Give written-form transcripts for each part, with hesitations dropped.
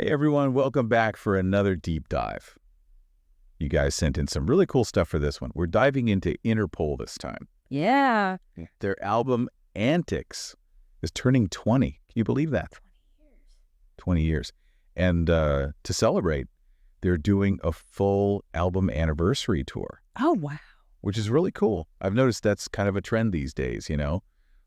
Hey everyone, welcome back for another deep dive. You guys sent in some really cool stuff for this one. We're diving into Interpol this time. Yeah. Their album Antics is turning 20. Can you believe that? 20 years. And to celebrate, they're doing a full album anniversary tour. Oh, wow. Which is really cool. I've noticed that's kind of a trend these days, you know?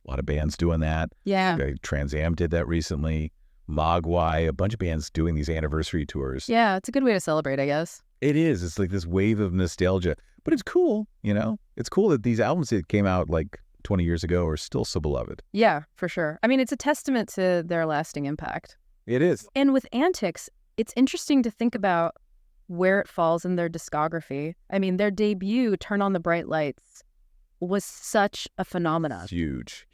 A lot of bands doing that. Yeah. Trans Am did that recently. Mogwai, a bunch of bands doing these anniversary tours. Yeah, it's a good way to celebrate, I guess. It is. It's like this wave of nostalgia. But it's cool, you know? It's cool that these albums that came out like 20 years ago are still so beloved. Yeah, for sure. I mean, it's a testament to their lasting impact. It is. And with Antics, it's interesting to think about where it falls in their discography. I mean, their debut, Turn on the Bright Lights, was such a phenomenon. Huge,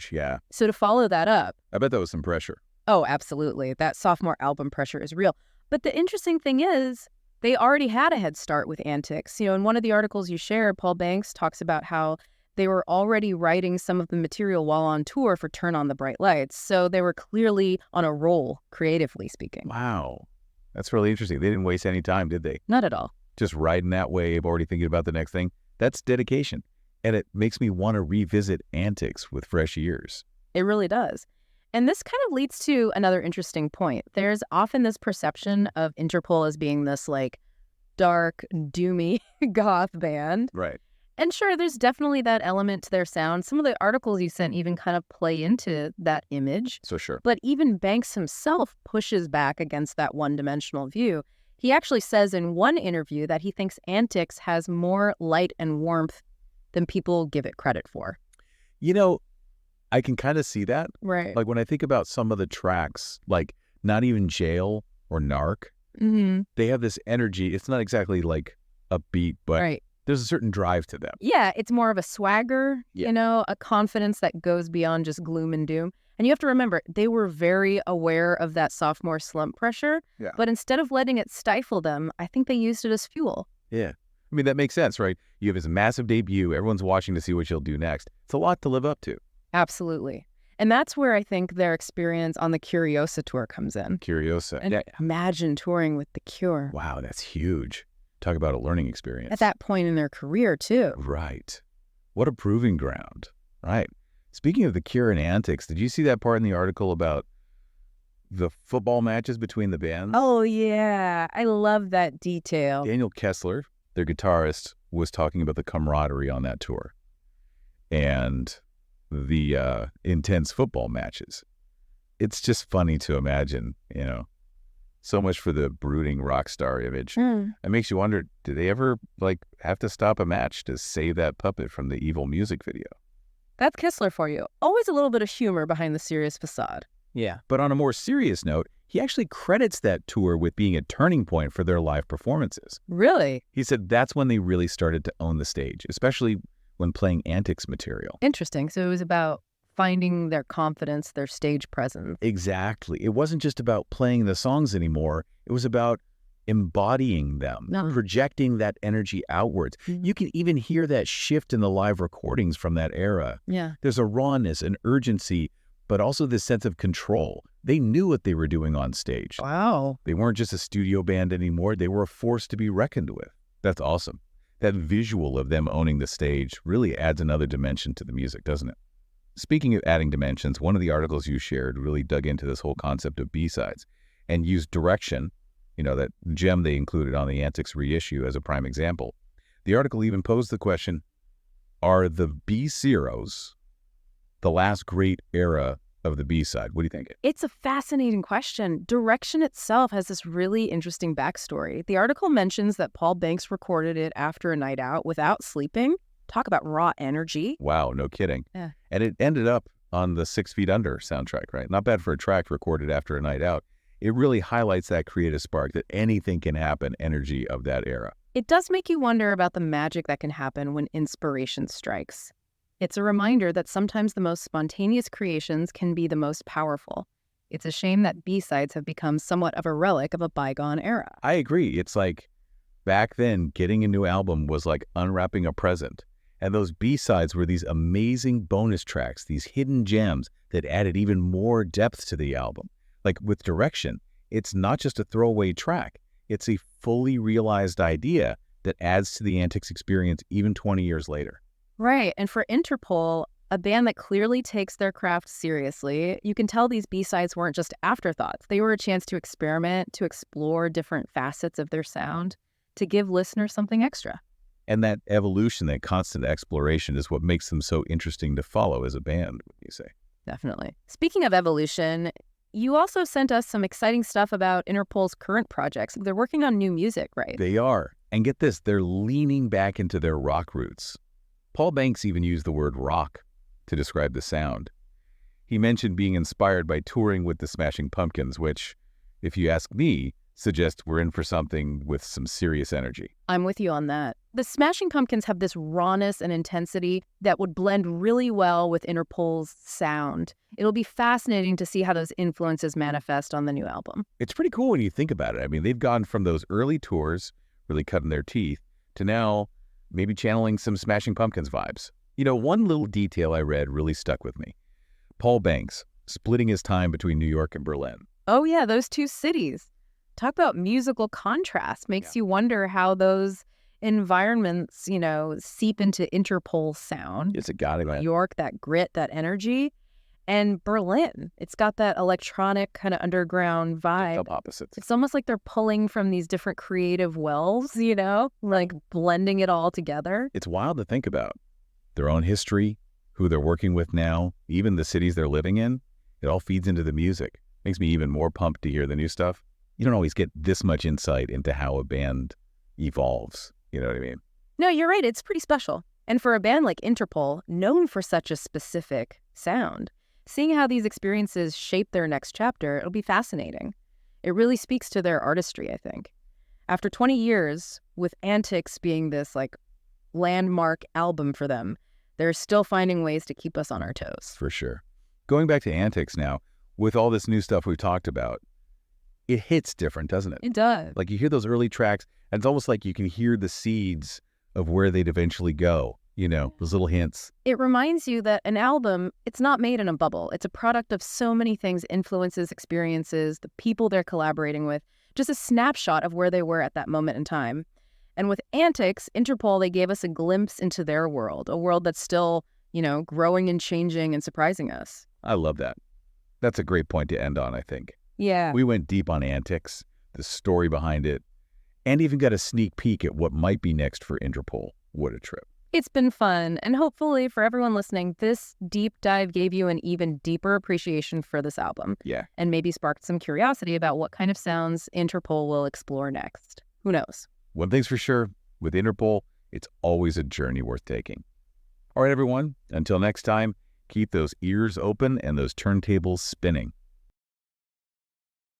yeah. So to follow that up... I bet that was some pressure. Oh, absolutely. That sophomore album pressure is real. But the interesting thing is, they already had a head start with Antics. You know, in one of the articles you shared, Paul Banks talks about how they were already writing some of the material while on tour for Turn on the Bright Lights. So they were clearly on a roll, creatively speaking. Wow. That's really interesting. They didn't waste any time, did they? Not at all. Just riding that wave, already thinking about the next thing. That's dedication. And it makes me want to revisit Antics with fresh ears. It really does. And this kind of leads to another interesting point. There's often this perception of Interpol as being this like dark, doomy goth band. Right. And sure, there's definitely that element to their sound. Some of the articles you sent even kind of play into that image. So sure. But even Banks himself pushes back against that one-dimensional view. He actually says in one interview that he thinks Antics has more light and warmth than people give it credit for. You know, I can kind of see that. Right. Like when I think about some of the tracks, like Not Even Jail or Narc, they have this energy. It's not exactly like upbeat, but right. There's a certain drive to them. Yeah, it's more of a swagger, you know, a confidence that goes beyond just gloom and doom. And you have to remember, they were very aware of that sophomore slump pressure. Yeah. But instead of letting it stifle them, I think they used it as fuel. Yeah. I mean, that makes sense, right? You have this massive debut. Everyone's watching to see what you'll do next. It's a lot to live up to. Absolutely. And that's where I think their experience on the Curiosa tour comes in. Curiosa. And imagine touring with The Cure. Wow, that's huge. Talk about a learning experience. At that point in their career, too. Right. What a proving ground. Right. Speaking of The Cure and Antics, did you see that part in the article about the football matches between the bands? Oh, yeah. I love that detail. Daniel Kessler, their guitarist, was talking about the camaraderie on that tour and the intense football matches. It's just funny to imagine, you know. So much for the brooding rock star image. It makes you wonder, did they ever have to stop a match to save that puppet from the evil music video? That's Kessler for you. Always a little bit of humor behind the serious facade. Yeah. But on a more serious note, he actually credits that tour with being a turning point for their live performances. Really? He said that's when they really started to own the stage, especially when playing Antics material. Interesting. So it was about finding their confidence, their stage presence. Exactly. It wasn't just about playing the songs anymore. It was about embodying them, projecting that energy outwards. You can even hear that shift in the live recordings from that era. Yeah. There's a rawness, an urgency, but also this sense of control. They knew what they were doing on stage. Wow. They weren't just a studio band anymore. They were a force to be reckoned with. That's awesome. That visual of them owning the stage really adds another dimension to the music, doesn't it? Speaking of adding dimensions, one of the articles you shared really dug into this whole concept of B-sides and used Direction, you know, that gem they included on the Antics reissue as a prime example. The article even posed the question, are the B-Zeros the last great era of the B-side? What do you think? It's a fascinating question. Direction itself has this really interesting backstory. The article mentions that Paul Banks recorded it after a night out without sleeping. Talk about raw energy. Wow, no kidding. Yeah. And it ended up on the 6 Feet Under soundtrack, right? Not bad for a track recorded after a night out. It really highlights that creative spark, that anything can happen energy of that era. It does make you wonder about the magic that can happen when inspiration strikes. It's a reminder that sometimes the most spontaneous creations can be the most powerful. It's a shame that B-sides have become somewhat of a relic of a bygone era. I agree. It's like back then, getting a new album was like unwrapping a present. And those B-sides were these amazing bonus tracks, these hidden gems that added even more depth to the album. Like with Direction, It's not just a throwaway track. It's a fully realized idea that adds to the Antics experience even 20 years later. Right. And for Interpol, a band that clearly takes their craft seriously, you can tell these B-sides weren't just afterthoughts. They were a chance to experiment, to explore different facets of their sound, to give listeners something extra. And that evolution, that constant exploration is what makes them so interesting to follow as a band, would you say? Definitely. Speaking of evolution, you also sent us some exciting stuff about Interpol's current projects. They're working on new music, right? They are. And get this, they're leaning back into their rock roots. Paul Banks even used the word rock to describe the sound. He mentioned being inspired by touring with the Smashing Pumpkins, which, if you ask me, suggests we're in for something with some serious energy. I'm with you on that. The Smashing Pumpkins have this rawness and intensity that would blend really well with Interpol's sound. It'll be fascinating to see how those influences manifest on the new album. It's pretty cool when you think about it. I mean, they've gone from those early tours, really cutting their teeth, to now maybe channeling some Smashing Pumpkins vibes. You know, one little detail I read really stuck with me. Paul Banks splitting his time between New York and Berlin. Oh yeah, those two cities. Talk about musical contrast. Makes you wonder how those environments, seep into Interpol's sound. It's a goddamn New York, that grit, that energy. And Berlin, it's got that electronic kind of underground vibe. opposites. It's almost like they're pulling from these different creative wells, like blending it all together. It's wild to think about. Their own history, who they're working with now, even the cities they're living in, it all feeds into the music. Makes me even more pumped to hear the new stuff. You don't always get this much insight into how a band evolves. You know what I mean? No, you're right. It's pretty special. And for a band like Interpol, known for such a specific sound, seeing how these experiences shape their next chapter, it'll be fascinating. It really speaks to their artistry, I think. After 20 years, with Antics being this landmark album for them, they're still finding ways to keep us on our toes. For sure. Going back to Antics now, with all this new stuff we've talked about, it hits different, doesn't it? It does. Like you hear those early tracks, and it's almost like you can hear the seeds of where they'd eventually go, those little hints. It reminds you that an album, it's not made in a bubble. It's a product of so many things, influences, experiences, the people they're collaborating with, just a snapshot of where they were at that moment in time. And with Antics, Interpol, they gave us a glimpse into their world, a world that's still, growing and changing and surprising us. I love that. That's a great point to end on, I think. Yeah. We went deep on Antics, the story behind it, and even got a sneak peek at what might be next for Interpol. What a trip. It's been fun, and hopefully for everyone listening, this deep dive gave you an even deeper appreciation for this album. Yeah. And maybe sparked some curiosity about what kind of sounds Interpol will explore next. Who knows? One thing's for sure, with Interpol, it's always a journey worth taking. All right, everyone, until next time, keep those ears open and those turntables spinning.